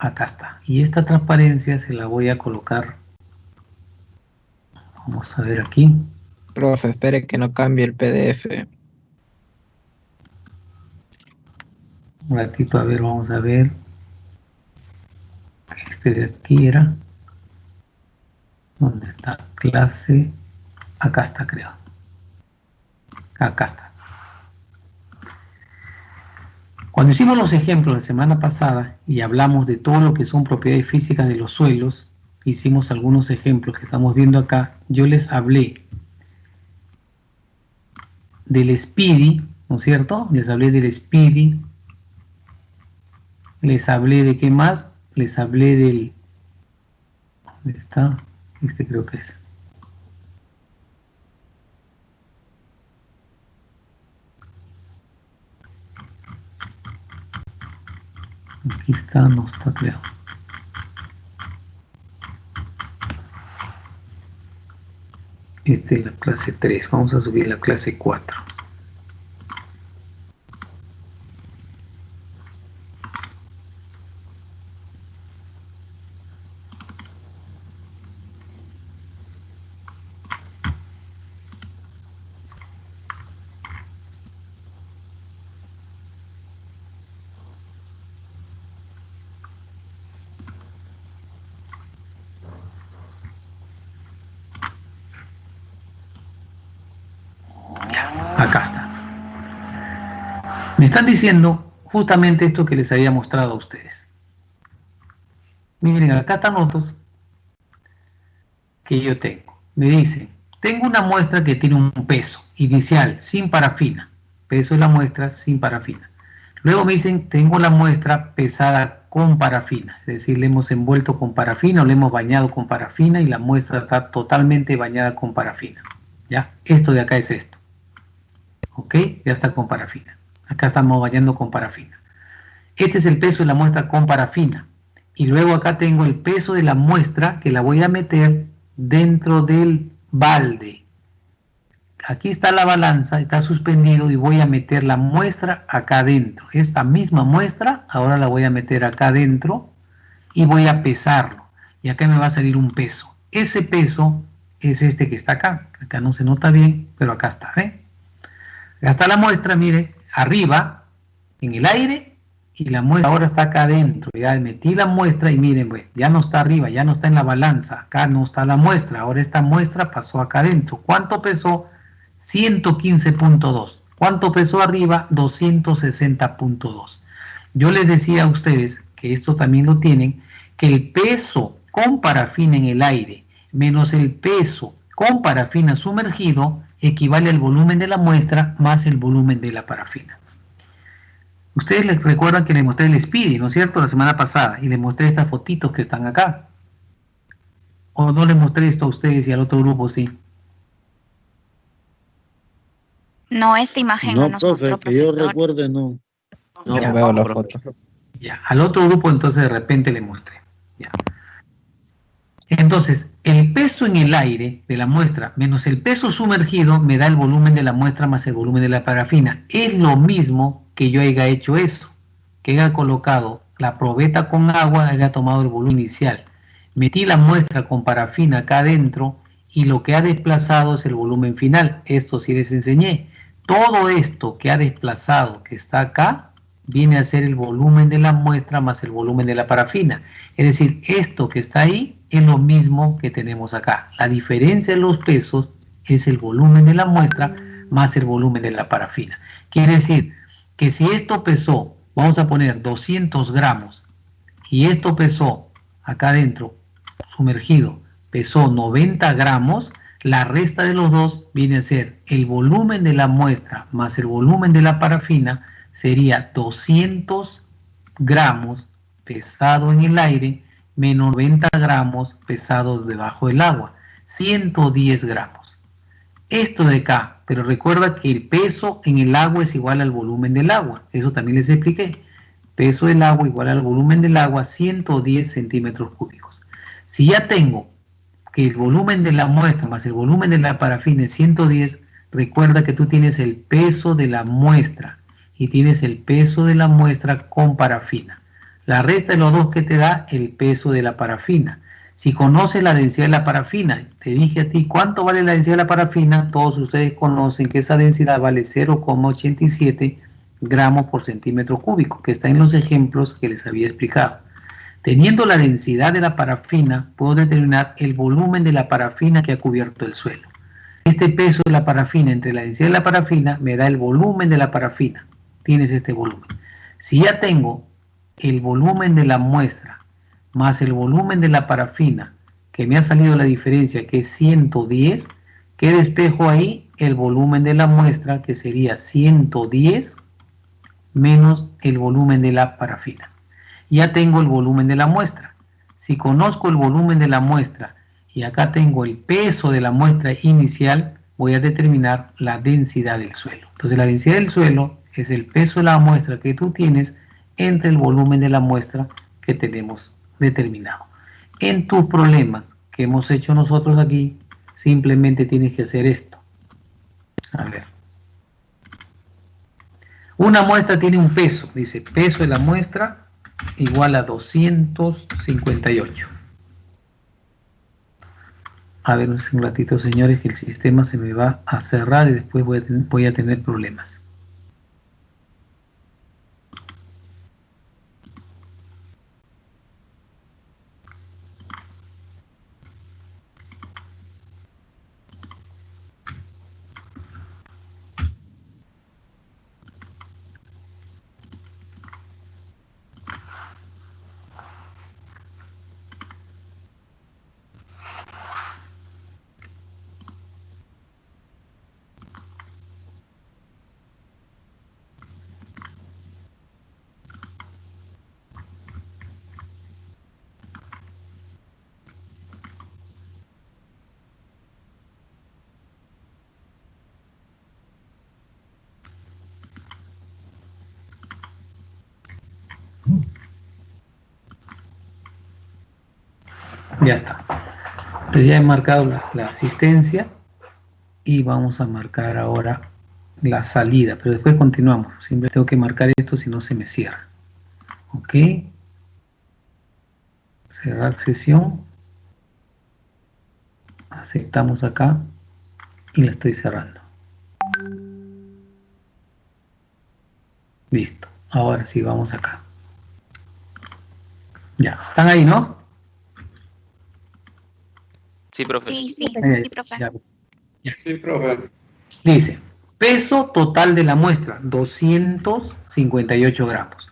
Acá está. Y esta transparencia se la voy a colocar. Vamos a ver aquí. Profe, espere que no cambie el PDF. Un ratito, a ver, vamos a ver. Este de aquí era. ¿Dónde está? Clase. Acá está, creo. Acá está. Cuando hicimos los ejemplos la semana pasada y hablamos de todo lo que son propiedades físicas de los suelos, hicimos algunos ejemplos que estamos viendo acá. Yo les hablé del Speedy, ¿no es cierto? Les hablé del Speedy. Les hablé de qué más. Les hablé del... ¿Dónde está? Este creo que es. Aquí está, no está claro. Esta es la clase 3. Vamos a subir la clase 4. Acá está. Me están diciendo justamente esto que les había mostrado a ustedes. Miren, acá están los dos que yo tengo. Me dicen, tengo una muestra que tiene un peso inicial sin parafina. Peso de la muestra sin parafina. Luego me dicen, tengo la muestra pesada con parafina. Es decir, le hemos envuelto con parafina o le hemos bañado con parafina y la muestra está totalmente bañada con parafina. ¿Ya? Esto de acá es esto. ¿Ok? Ya está con parafina. Acá estamos bañando con parafina. Este es el peso de la muestra con parafina. Y luego acá tengo el peso de la muestra que la voy a meter dentro del balde. Aquí está la balanza, está suspendido y voy a meter la muestra acá adentro. Esta misma muestra ahora la voy a meter acá adentro y voy a pesarlo. Y acá me va a salir un peso. Ese peso es este que está acá. Acá no se nota bien, pero acá está. Acá está la muestra, mire, arriba, en el aire, y la muestra ahora está acá adentro. Ya metí la muestra y miren, pues, ya no está arriba, ya no está en la balanza. Acá no está la muestra. Ahora esta muestra pasó acá adentro. ¿Cuánto pesó? 115.2. ¿Cuánto pesó arriba? 260.2. Yo les decía a ustedes, que esto también lo tienen, que el peso con parafina en el aire menos el peso con parafina sumergido equivale al volumen de la muestra más el volumen de la parafina. Ustedes les recuerdan que les mostré el Speedy, ¿no es cierto? La semana pasada, y les mostré estas fotitos que están acá. ¿O no les mostré esto a ustedes y al otro grupo sí? No, esta imagen no nos mostró, que yo profesor. recuerde, no. No veo la foto. Ya, al otro grupo entonces de repente le mostré. Ya. Entonces, el peso en el aire de la muestra menos el peso sumergido me da el volumen de la muestra más el volumen de la parafina. Es lo mismo que yo haya hecho eso, que haya colocado la probeta con agua, haya tomado el volumen inicial. Metí la muestra con parafina acá adentro y lo que ha desplazado es el volumen final. Esto sí les enseñé. Todo esto que ha desplazado, que está acá, viene a ser el volumen de la muestra más el volumen de la parafina. Es decir, esto que está ahí es lo mismo que tenemos acá. La diferencia de los pesos es el volumen de la muestra más el volumen de la parafina. Quiere decir que si esto pesó, vamos a poner 200 gramos, y esto pesó acá adentro, sumergido, pesó 90 gramos, la resta de los dos viene a ser el volumen de la muestra más el volumen de la parafina, sería 200 gramos pesado en el aire menos 90 gramos pesado debajo del agua, 110 gramos. Esto de acá, pero recuerda que el peso en el agua es igual al volumen del agua, eso también les expliqué. Peso del agua igual al volumen del agua, 110 centímetros cúbicos. Si ya tengo que el volumen de la muestra más el volumen de la parafina es 110, recuerda que tú tienes el peso de la muestra y tienes el peso de la muestra con parafina. La resta de los dos que te da el peso de la parafina. Si conoces la densidad de la parafina, te dije a ti cuánto vale la densidad de la parafina, todos ustedes conocen que esa densidad vale 0,87 gramos por centímetro cúbico, que está en los ejemplos que les había explicado. Teniendo la densidad de la parafina, puedo determinar el volumen de la parafina que ha cubierto el suelo. Este peso de la parafina entre la densidad de la parafina me da el volumen de la parafina. Tienes este volumen. Si ya tengo el volumen de la muestra más el volumen de la parafina, que me ha salido la diferencia, que es 110, ¿qué despejo ahí? El volumen de la muestra, que sería 110 menos el volumen de la parafina. Ya tengo el volumen de la muestra. Si conozco el volumen de la muestra y acá tengo el peso de la muestra inicial, voy a determinar la densidad del suelo. Entonces la densidad del suelo es el peso de la muestra que tú tienes entre el volumen de la muestra que tenemos determinado. En tus problemas que hemos hecho nosotros aquí, simplemente tienes que hacer esto. A ver. Una muestra tiene un peso, dice peso de la muestra igual a 258. A ver un ratito, señores, que el sistema se me va a cerrar y después voy a tener problemas. Ya está. Entonces ya he marcado la asistencia y vamos a marcar ahora la salida, pero después continuamos. Siempre tengo que marcar esto, si no se me cierra. Ok. Cerrar sesión. Aceptamos acá y la estoy cerrando. Listo. Ahora sí, vamos acá. Ya, ¿están ahí, no? Sí, profe. Sí, profe. Ya. Sí, profe. Dice, peso total de la muestra, 258 gramos.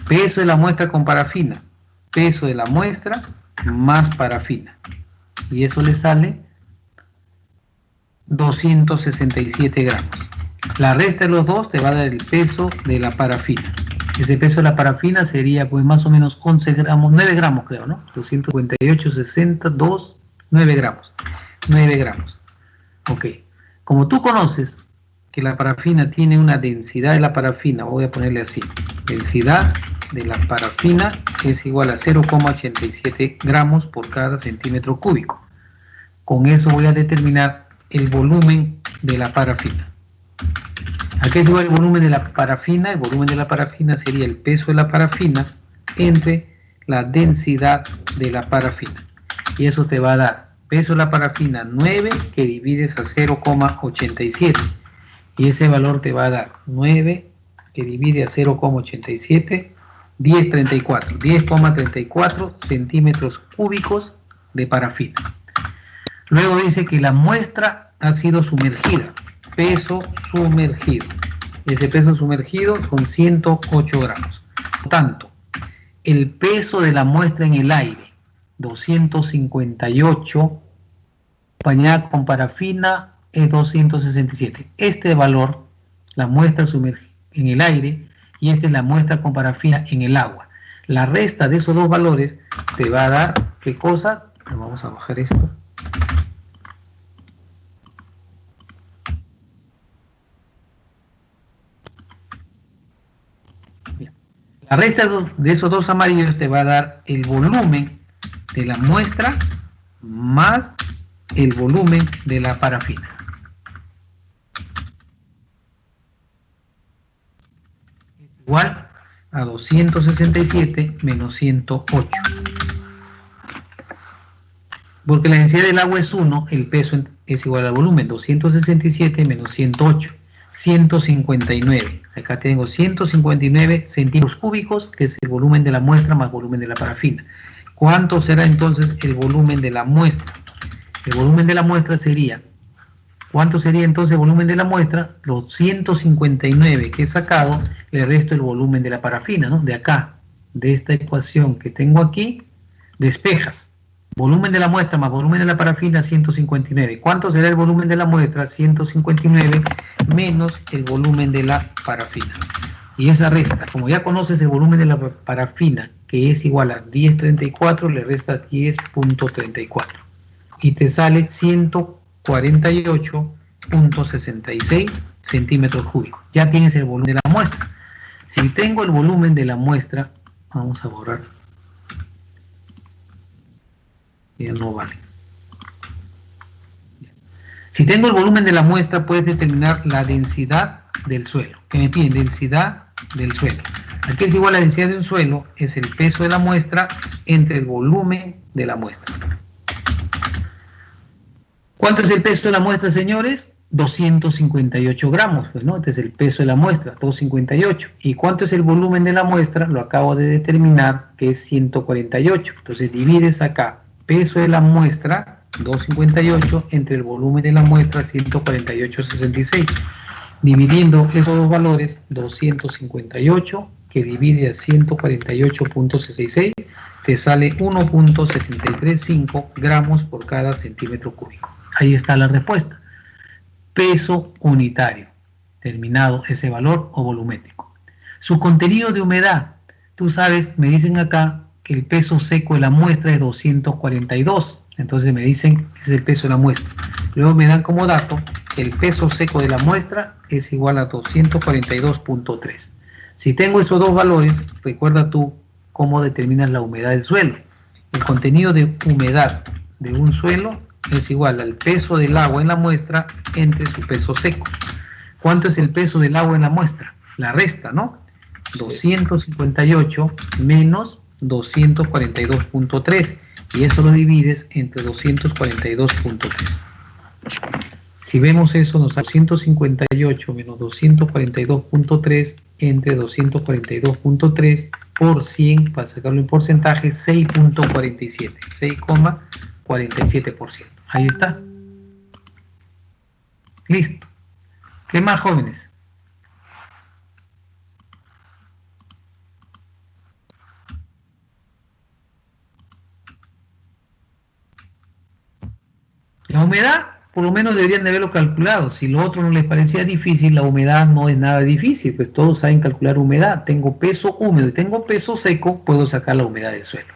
Peso de la muestra con parafina. Peso de la muestra más parafina. Y eso le sale 267 gramos. La resta de los dos te va a dar el peso de la parafina. Ese peso de la parafina sería pues más o menos 11 gramos, 9 gramos creo, ¿no? 258, 60, 2, 9 gramos. 9 gramos. Ok. Como tú conoces que la parafina tiene una densidad de la parafina, voy a ponerle así. Densidad de la parafina es igual a 0,87 gramos por cada centímetro cúbico. Con eso voy a determinar el volumen de la parafina. ¿A qué es igual el volumen de la parafina? El volumen de la parafina sería el peso de la parafina entre la densidad de la parafina. Y eso te va a dar peso de la parafina 9 que divides a 0,87. Y ese valor te va a dar 9 que divide a 0,87, 10,34 centímetros cúbicos de parafina. Luego dice que la muestra ha sido sumergida. Peso sumergido. Ese peso sumergido son 108 gramos. Por tanto, el peso de la muestra en el aire, 258, acompañada con parafina, es 267. Este valor, la muestra sumergida en el aire, y esta es la muestra con parafina en el agua. La resta de esos dos valores te va a dar, ¿qué cosa? Vamos a bajar esto. La resta de esos dos amarillos te va a dar el volumen de la muestra más el volumen de la parafina. Es igual a 267 menos 108. Porque la densidad del agua es 1, el peso es igual al volumen, 267 menos 108, 159. Acá tengo 159 centímetros cúbicos, que es el volumen de la muestra más volumen de la parafina. ¿Cuánto será entonces el volumen de la muestra? El volumen de la muestra sería, ¿cuánto sería entonces el volumen de la muestra? Los 159 que he sacado, le resto el volumen de la parafina, ¿no? De acá, de esta ecuación que tengo aquí, despejas. Volumen de la muestra más volumen de la parafina, 159. ¿Cuánto será el volumen de la muestra? 159 menos el volumen de la parafina. Y esa resta, como ya conoces el volumen de la parafina, que es igual a 10.34, le resta 10.34. Y te sale 148.66 centímetros cúbicos. Ya tienes el volumen de la muestra. Si tengo el volumen de la muestra, vamos a borrar. Ya no vale. Si tengo el volumen de la muestra, puedes determinar la densidad del suelo. ¿Qué me piden? Densidad del suelo. Aquí es igual a la densidad de un suelo, es el peso de la muestra entre el volumen de la muestra. ¿Cuánto es el peso de la muestra, señores? 258 gramos, pues, ¿no? Este es el peso de la muestra, 258. ¿Y cuánto es el volumen de la muestra? Lo acabo de determinar, que es 148. Entonces divides acá peso de la muestra, 258, entre el volumen de la muestra, 148,66. Dividiendo esos dos valores, 258, que divide a 148.66, te sale 1.735 gramos por cada centímetro cúbico. Ahí está la respuesta. Peso unitario, terminado ese valor o volumétrico. Su contenido de humedad, tú sabes, me dicen acá que el peso seco de la muestra es 242, entonces me dicen que es el peso de la muestra. Luego me dan como dato que el peso seco de la muestra es igual a 242.3. Si tengo esos dos valores, recuerda tú cómo determinas la humedad del suelo. El contenido de humedad de un suelo es igual al peso del agua en la muestra entre su peso seco. ¿Cuánto es el peso del agua en la muestra? La resta, ¿no? 258 menos 242.3, y eso lo divides entre 242.3. Si vemos eso, nos da 258 menos 242.3 entre 242.3 por 100, para sacarlo en porcentaje, 6.47, 6,47%. Ahí está. Listo. ¿Qué más, jóvenes? La humedad, por lo menos deberían de haberlo calculado. Si lo otro no les parecía difícil, la humedad no es nada difícil, pues todos saben calcular humedad. Tengo peso húmedo y tengo peso seco, puedo sacar la humedad del suelo.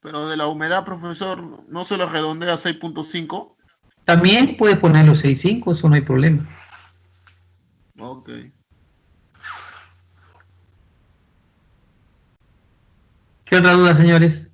Pero de la humedad, profesor, ¿no se lo redondea a 6.5? También puedes ponerlo 6.5, eso no hay problema. Ok. ¿Qué otra duda, señores?